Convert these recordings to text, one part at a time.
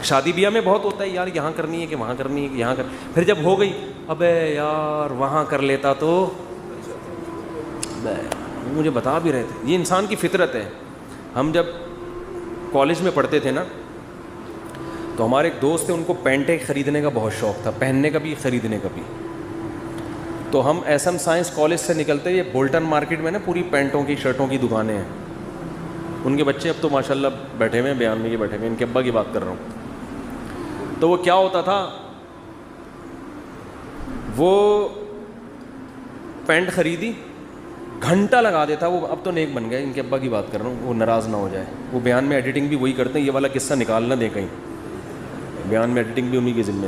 شادی بیاہ میں بہت ہوتا ہے یار یہاں کرنی ہے کہ وہاں کرنی ہے کہ یہاں پھر جب ہو گئی ابے یار وہاں کر لیتا تو مجھے بتا بھی رہے تھے. یہ انسان کی فطرت ہے. ہم جب کالج میں پڑھتے تھے نا تو ہمارے ایک دوست تھے, ان کو پینٹیں خریدنے کا بہت شوق تھا, پہننے کا بھی خریدنے کا بھی. تو ہم ایس ایم سائنس کالج سے نکلتے, یہ بولٹن مارکیٹ میں نا پوری پینٹوں کی شرٹوں کی دکانیں ہیں. ان کے بچے اب تو ماشاء اللہ بیٹھے ہوئے ہیں, بیان میں یہ بیٹھے ہوئے ہیں, ان کے ابا کی بات کر رہا ہوں. تو وہ کیا ہوتا تھا, وہ پینٹ خریدی, گھنٹہ لگا دیتا. وہ اب تو نیک بن گئے, ان کے ابا کی بات کر رہا ہوں, وہ ناراض نہ ہو جائے. وہ بیان میں ایڈیٹنگ بھی وہی کرتے ہیں, یہ والا قصہ نکال نہ دیں کہیں, بیان میں ایڈیٹنگ بھی انہیں کے ذمہ.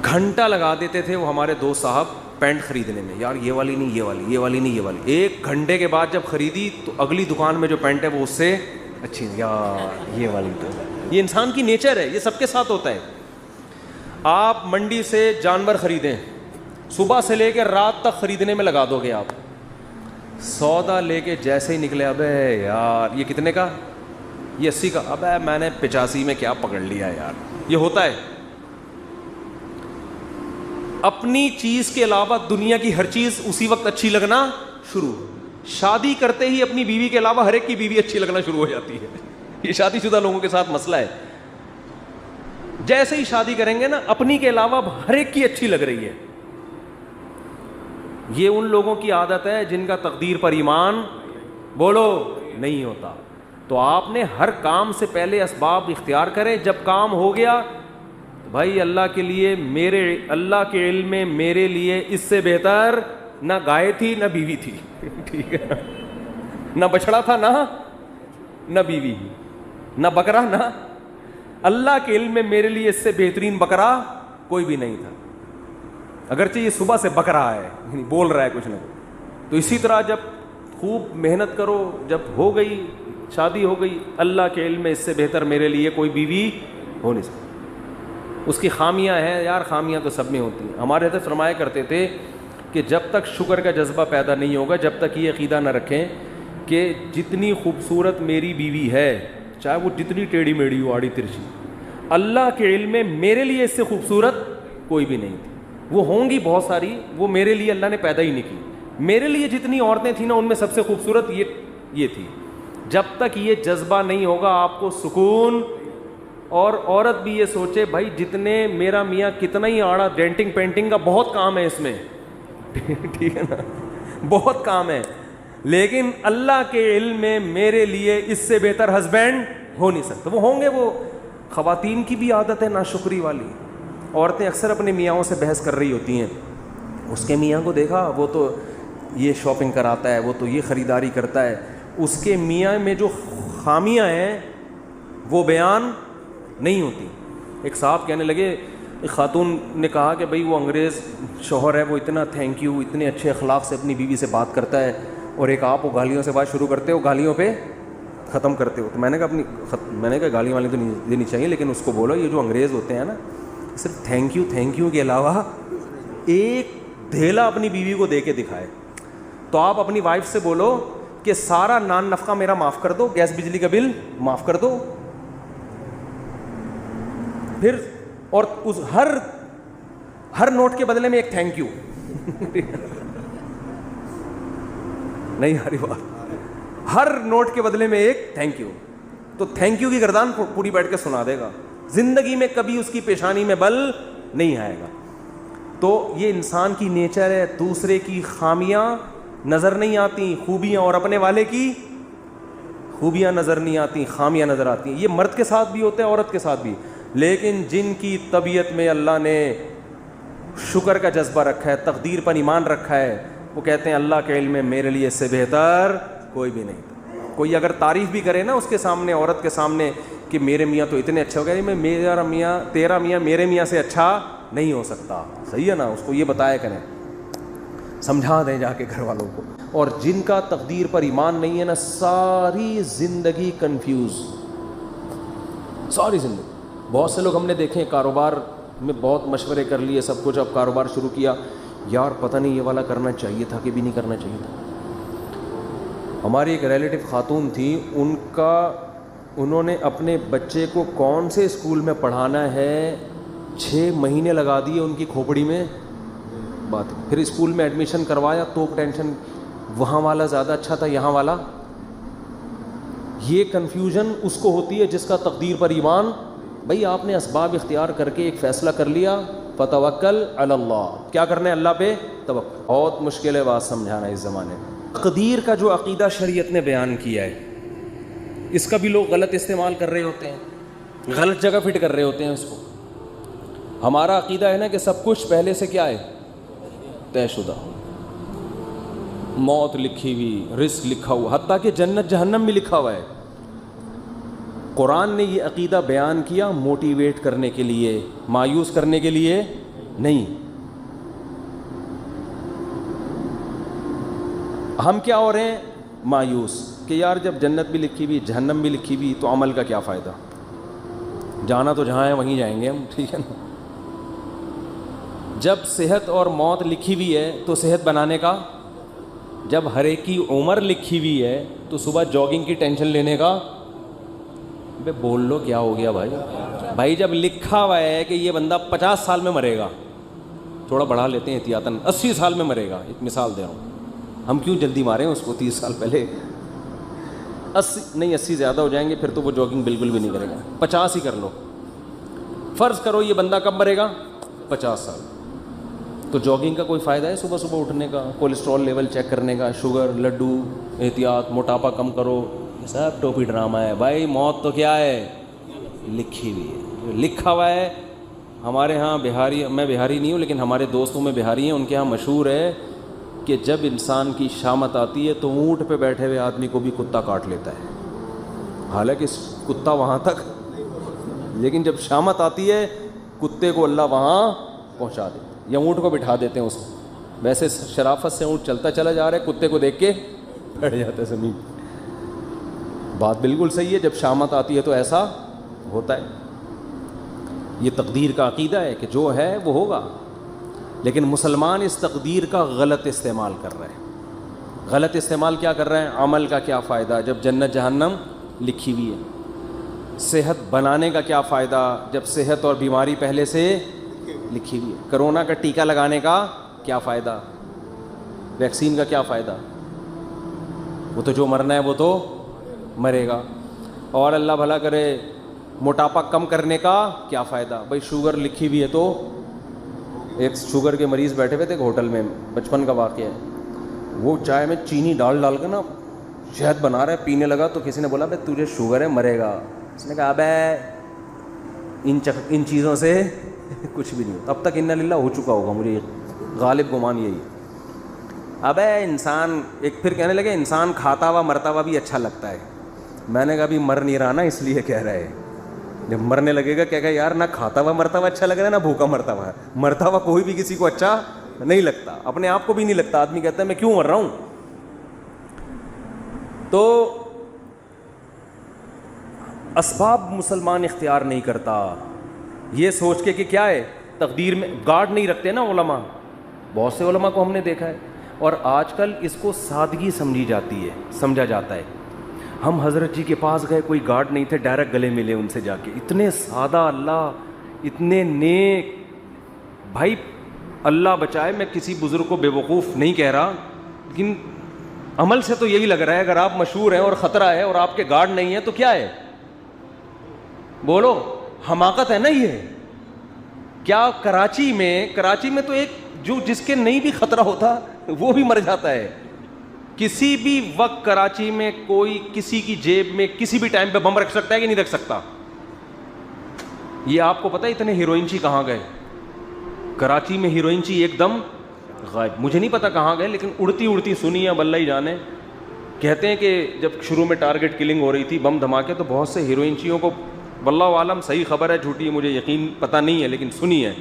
گھنٹہ لگا دیتے تھے وہ ہمارے دوست صاحب پینٹ خریدنے میں, یار یہ والی نہیں, یہ والی, یہ والی نہیں, یہ والی. ایک گھنٹے کے بعد جب خریدی تو اگلی دکان میں جو پینٹ ہے وہ اس سے اچھی, یار یہ والی. تو یہ انسان کی نیچر ہے, یہ سب کے ساتھ ہوتا ہے. آپ منڈی سے جانور خریدیں, صبح سے لے کے رات تک خریدنے میں لگا دو گے آپ. سودا لے کے جیسے ہی نکلے, ابے یار یہ کتنے کا, یہ 80 کا, ابے میں نے 85 میں کیا پکڑ لیا یار. یہ ہوتا ہے. اپنی چیز کے علاوہ دنیا کی ہر چیز اسی وقت اچھی لگنا شروع. شادی کرتے ہی اپنی بیوی کے علاوہ ہر ایک کی بیوی اچھی لگنا شروع ہو جاتی ہے. یہ شادی شدہ لوگوں کے ساتھ مسئلہ ہے. جیسے ہی شادی کریں گے نا اپنی کے علاوہ ہر ایک کی اچھی لگ رہی ہے. یہ ان لوگوں کی عادت ہے جن کا تقدیر پر ایمان بولو نہیں ہوتا. تو آپ نے ہر کام سے پہلے اسباب اختیار کریں. جب کام ہو گیا بھائی اللہ کے لیے, میرے اللہ کے علم میں میرے لیے اس سے بہتر نہ گائے تھی نہ بیوی تھی, ٹھیک ہے, نہ بچڑا تھا نہ بیوی, نہ بکرا, نہ اللہ کے علم میں میرے لیے اس سے بہترین بکرا کوئی بھی نہیں تھا. اگرچہ یہ صبح سے بک رہا ہے, بول رہا ہے کچھ نہ. تو اسی طرح جب خوب محنت کرو, جب ہو گئی شادی ہو گئی, اللہ کے علم میں اس سے بہتر میرے لیے کوئی بیوی ہو نہیں سکتی. اس کی خامیاں ہیں یار, خامیاں تو سب میں ہوتی ہیں. ہمارے حضرت فرمایا کرتے تھے کہ جب تک شکر کا جذبہ پیدا نہیں ہوگا, جب تک یہ عقیدہ نہ رکھیں کہ جتنی خوبصورت میری بیوی ہے, چاہے وہ جتنی ٹیڑھی میڑھی ہو, آڑی ترچھی, اللہ کے علم میں میرے لیے اس سے خوبصورت کوئی بھی نہیں تھی. وہ ہوں گی بہت ساری, وہ میرے لیے اللہ نے پیدا ہی نہیں کی. میرے لیے جتنی عورتیں تھیں نا ان میں سب سے خوبصورت یہ تھی. جب تک یہ جذبہ نہیں ہوگا آپ کو سکون. اور عورت بھی یہ سوچے بھائی جتنے میرا میاں کتنا ہی آڑا, ڈینٹنگ پینٹنگ کا بہت کام ہے اس میں, ٹھیک ہے نا, بہت کام ہے, لیکن اللہ کے علم میں میرے لیے اس سے بہتر ہسبینڈ ہو نہیں سکتا. وہ ہوں گے. وہ خواتین کی بھی عادت ہے ناشکری والی. عورتیں اکثر اپنے میاں سے بحث کر رہی ہوتی ہیں, اس کے میاں کو دیکھا وہ تو یہ شاپنگ کراتا ہے, وہ تو یہ خریداری کرتا ہے. اس کے میاں میں جو خامیاں ہیں وہ بیان نہیں ہوتی. ایک صاحب کہنے لگے, ایک خاتون نے کہا کہ بھئی وہ انگریز شوہر ہے, وہ اتنا تھینک یو, اتنے اچھے اخلاق سے اپنی بیوی سے بات کرتا ہے, اور ایک آپ وہ گالیوں سے بات شروع کرتے ہو, گالیوں پہ ختم کرتے ہو. تو میں نے کہا گالیاں والی تو نہیں دینی چاہیے, لیکن اس کو بولو یہ جو انگریز ہوتے ہیں نا, صرف تھینک یو کے علاوہ ایک دھیلا اپنی بیوی کو دے کے دکھائے. تو آپ اپنی وائف سے بولو کہ سارا نان نفقہ میرا معاف کر دو, گیس بجلی کا بل معاف کر دو. پھر اور اس ہر نوٹ کے بدلے میں ایک تھینک یو. نہیں آ رہی بات, ہر نوٹ کے بدلے میں ایک تھینک یو. تو تھینک یو کی گردان پوری بیٹھ کے سنا دے گا. زندگی میں کبھی اس کی پیشانی میں بل نہیں آئے گا. تو یہ انسان کی نیچر ہے, دوسرے کی خامیاں نظر نہیں آتی, خوبیاں, اور اپنے والے کی خوبیاں نظر نہیں آتی, خامیاں نظر آتی ہیں. یہ مرد کے ساتھ بھی ہوتا ہے, عورت کے ساتھ بھی. لیکن جن کی طبیعت میں اللہ نے شکر کا جذبہ رکھا ہے, تقدیر پر ایمان رکھا ہے, وہ کہتے ہیں اللہ کے علم میں میرے لیے اس سے بہتر کوئی بھی نہیں. کوئی اگر تعریف بھی کرے نا اس کے سامنے, عورت کے سامنے, کہ میرے میاں تو اتنے اچھے ہو گئے, تیرا میاں میرے میاں سے اچھا نہیں ہو سکتا. صحیح ہے نا, اس کو یہ بتایا کریں, سمجھا دیں جا کے گھر والوں کو. اور جن کا تقدیر پر ایمان نہیں ہے نا, ساری زندگی کنفیوز, ساری زندگی. بہت سے لوگ ہم نے دیکھے کاروبار میں بہت مشورے کر لیے, سب کچھ, اب کاروبار شروع کیا, یار پتہ نہیں یہ والا کرنا چاہیے تھا کہ بھی نہیں کرنا چاہیے تھا. ہماری ایک ریلیٹیو خاتون تھی, ان کا انہوں نے اپنے بچے کو کون سے اسکول میں پڑھانا ہے 6 مہینے لگا دیے ان کی کھوپڑی میں بات. پھر اسکول میں ایڈمیشن کروایا تو ٹینشن, وہاں والا زیادہ اچھا تھا یہاں والا. یہ کنفیوژن اس کو ہوتی ہے جس کا تقدیر پر ایمان. بھائی آپ نے اسباب اختیار کر کے ایک فیصلہ کر لیا, فتوکل علی اللہ, کیا کرنا ہے اللہ پہ توکل. بہت مشکل ہے بات سمجھانا اس زمانے میں. تقدیر کا جو عقیدہ شریعت نے بیان کیا ہے اس کا بھی لوگ غلط استعمال کر رہے ہوتے ہیں, غلط جگہ فٹ کر رہے ہوتے ہیں اس کو. ہمارا عقیدہ ہے نا کہ سب کچھ پہلے سے کیا ہے, طے شدہ, موت لکھی ہوئی, رزق لکھا ہوا, حتیٰ کہ جنت جہنم بھی لکھا ہوا ہے. قرآن نے یہ عقیدہ بیان کیا موٹیویٹ کرنے کے لیے, مایوس کرنے کے لیے نہیں. ہم کیا ہو رہے ہیں مایوس کہ یار جب جنت بھی لکھی ہوئی جہنم بھی لکھی ہوئی تو عمل کا کیا فائدہ, جانا تو جہاں ہے وہیں جائیں گے ہم, ٹھیک ہے نا. جب صحت اور موت لکھی ہوئی ہے تو صحت بنانے کا, جب ہر ایک کی عمر لکھی ہوئی ہے تو صبح جاگنگ کی ٹینشن لینے کا. بے بول لو کیا ہو گیا بھائی. بھائی جب لکھا ہوا ہے کہ یہ بندہ 50 سال میں مرے گا, تھوڑا بڑھا لیتے ہیں احتیاطاً, 80 سال میں مرے گا, ایک مثال دے رہا ہوں, ہم کیوں جلدی ماریں اس کو 30 سال پہلے. 80 زیادہ ہو جائیں گے پھر تو وہ جاگنگ بالکل بھی نہیں کرے گا, 50 ہی کر لو. فرض کرو یہ بندہ کب مرے گا, 50 سال. تو جاگنگ کا کوئی فائدہ ہے صبح صبح اٹھنے کا, کولیسٹرول لیول چیک کرنے کا, شوگر, لڈو, احتیاط, موٹاپا کم کرو, سب ٹوپی ڈرامہ ہے. بھائی موت تو کیا ہے, لکھی ہوئی ہے, جو لکھا ہوا ہے. ہمارے ہاں بہاری, میں بہاری نہیں ہوں لیکن ہمارے دوستوں میں بہاری ہیں, ان کے ہاں مشہور ہے کہ جب انسان کی شامت آتی ہے تو اونٹ پہ بیٹھے ہوئے آدمی کو بھی کتا کاٹ لیتا ہے, حالانکہ کتا وہاں تک, لیکن جب شامت آتی ہے کتے کو اللہ وہاں پہنچا دیتا ہے, یا اونٹ کو بٹھا دیتے ہیں اس کو. ویسے شرافت سے اونٹ چلتا چلا جا رہا ہے, کتے کو دیکھ کے بیٹھ جاتا ہے زمین. بات بالکل صحیح ہے, جب شامت آتی ہے تو ایسا ہوتا ہے. یہ تقدیر کا عقیدہ ہے کہ جو ہے وہ ہوگا, لیکن مسلمان اس تقدیر کا غلط استعمال کر رہے ہیں. غلط استعمال کیا کر رہے ہیں, عمل کا کیا فائدہ جب جنت جہنم لکھی ہوئی ہے. صحت بنانے کا کیا فائدہ جب صحت اور بیماری پہلے سے لکھی ہوئی ہے. کرونا کا ٹیکہ لگانے کا کیا فائدہ, ویکسین کا کیا فائدہ, وہ تو جو مرنا ہے وہ تو مرے گا. اور اللہ بھلا کرے موٹاپا کم کرنے کا کیا فائدہ. بھائی شوگر لکھی ہوئی ہے تو ایک شوگر کے مریض بیٹھے ہوئے تھے ایک ہوٹل میں, بچپن کا واقعہ ہے. وہ چائے میں چینی ڈال کے نا شہد بنا رہا ہے, پینے لگا تو کسی نے بولا بھائی تجھے شوگر ہے مرے گا. اس نے کہا ابے ان چیزوں سے کچھ بھی نہیں ہوتا. اب تک انا للہ ہو چکا ہوگا, مجھے غالب گمان یہی. ابے انسان ایک پھر کہنے لگے انسان کھاتا ہوا مرتا ہوا بھی اچھا لگتا ہے. میں نے کہا ابھی مر نہیں رہا نا اس لیے کہہ رہا ہے, جب مرنے لگے گا کہے گا یار نہ کھاتا ہوا مرتا ہوا اچھا لگ رہا ہے نہ بھوکا مرتا ہوا. مرتا ہوا کوئی بھی کسی کو اچھا نہیں لگتا, اپنے آپ کو بھی نہیں لگتا. آدمی کہتا ہے میں کیوں مر رہا ہوں. تو اسباب مسلمان اختیار نہیں کرتا یہ سوچ کے کہ کیا ہے تقدیر میں گارڈ نہیں رکھتے نا علماء. بہت سے علماء کو ہم نے دیکھا ہے, اور آج کل اس کو سادگی سمجھی جاتی ہے, سمجھا جاتا ہے. ہم حضرت جی کے پاس گئے, کوئی گارڈ نہیں تھے, ڈائریکٹ گلے ملے ان سے جا کے. اتنے سادہ اللہ, اتنے نیک. بھائی اللہ بچائے, میں کسی بزرگ کو بے وقوف نہیں کہہ رہا, لیکن عمل سے تو یہی لگ رہا ہے اگر آپ مشہور ہیں اور خطرہ ہے اور آپ کے گارڈ نہیں ہیں تو کیا ہے, بولو حماقت ہے نا یہ. کیا کراچی میں تو ایک جو جس کے نہیں بھی خطرہ ہوتا وہ بھی مر جاتا ہے. کسی بھی وقت کراچی میں کوئی کسی کی جیب میں کسی بھی ٹائم پہ بم رکھ سکتا ہے کہ نہیں رکھ سکتا. یہ آپ کو پتہ ہے اتنے ہیروئنچی کہاں گئے. کراچی میں ہیروئنچی ایک دم غائب. مجھے نہیں پتا کہاں گئے, لیکن اڑتی سنی ہے, اللہ ہی جانے. کہتے ہیں کہ جب شروع میں ٹارگٹ کلنگ ہو رہی تھی, بم دھماکے, تو بہت سے ہیروئنچیوں کو, واللہ عالم صحیح خبر ہے جھوٹی ہے مجھے یقین پتہ نہیں ہے لیکن سنی ہے,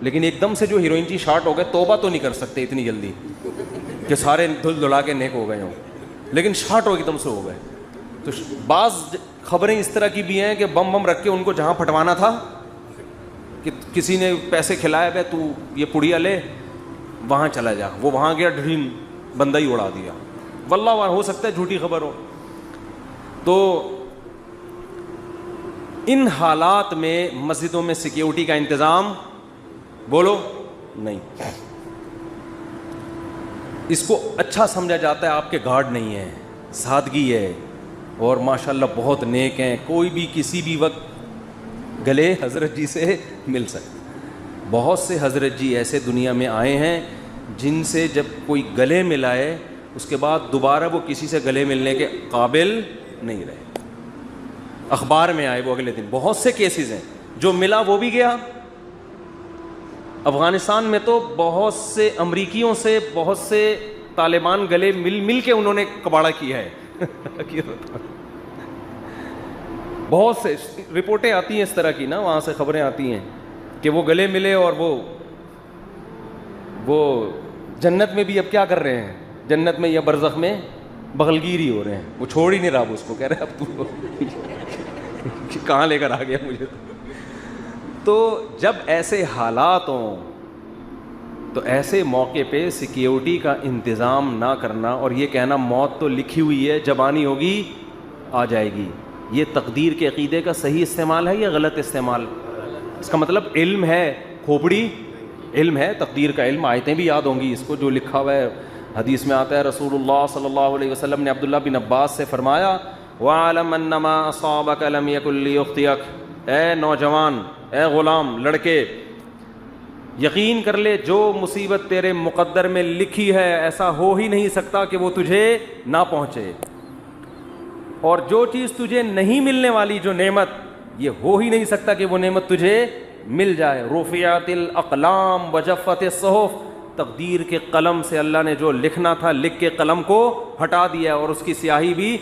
لیکن ایک دم سے جو ہیروئنچی شارٹ ہو گئے, توبہ تو نہیں کر سکتے اتنی جلدی کہ سارے دھل دھلا کے نیک ہو گئے ہوں, لیکن شارٹ ہو ایک دم سے ہو گئے. تو بعض خبریں اس طرح کی بھی ہیں کہ بم رکھ کے ان کو جہاں پھٹوانا تھا, کہ کسی نے پیسے کھلائے بھائی تو یہ پڑیا لے وہاں چلا جا, وہ وہاں گیا ڈریم بندہ ہی اڑا دیا. واللہ ہو سکتا ہے جھوٹی خبر ہو. تو ان حالات میں مسجدوں میں سیکیورٹی کا انتظام بولو نہیں. اس کو اچھا سمجھا جاتا ہے آپ کے گارڈ نہیں ہیں, سادگی ہے, اور ماشاءاللہ بہت نیک ہیں, کوئی بھی کسی بھی وقت گلے حضرت جی سے مل سکتے. بہت سے حضرت جی ایسے دنیا میں آئے ہیں جن سے جب کوئی گلے ملائے اس کے بعد دوبارہ وہ کسی سے گلے ملنے کے قابل نہیں رہے. اخبار میں آئے وہ اگلے دن. بہت سے کیسز ہیں, جو ملا وہ بھی گیا. افغانستان میں تو بہت سے امریکیوں سے بہت سے طالبان گلے مل کے انہوں نے کباڑہ کیا ہے. بہت سے رپورٹیں آتی ہیں اس طرح کی نا, وہاں سے خبریں آتی ہیں کہ وہ گلے ملے اور وہ جنت میں بھی اب کیا کر رہے ہیں, جنت میں یا برزخ میں بغلگیری ہو رہے ہیں. وہ چھوڑ ہی نہیں رہا اس کو, کہہ رہے اب تو کہاں لے کر آ گیا مجھے. تو جب ایسے حالات ہوں تو ایسے موقع پہ سیکیورٹی کا انتظام نہ کرنا اور یہ کہنا موت تو لکھی ہوئی ہے, جب آنی ہوگی آ جائے گی, یہ تقدیر کے عقیدے کا صحیح استعمال ہے یا غلط استعمال؟ اس کا مطلب علم ہے, کھوپڑی علم ہے, تقدیر کا علم. آیتیں بھی یاد ہوں گی اس کو, جو لکھا ہوا ہے حدیث میں آتا ہے, رسول اللہ صلی اللہ علیہ وسلم نے عبداللہ بن عباس سے فرمایا وَعَلَمْ أَنَّمَا أَصَابَكَ لَمْ يَكُنْ لِيُخْطِئَكَ, اے نوجوان, اے غلام, لڑکے, یقین کر لے جو مصیبت تیرے مقدر میں لکھی ہے ایسا ہو ہی نہیں سکتا کہ وہ تجھے نہ پہنچے, اور جو چیز تجھے نہیں ملنے والی, جو نعمت, یہ ہو ہی نہیں سکتا کہ وہ نعمت تجھے مل جائے. رفعت الاقلام وجفت الصحف, تقدیر کے قلم سے اللہ نے جو لکھنا تھا لکھ کے قلم کو ہٹا دیا اور اس کی سیاہی بھی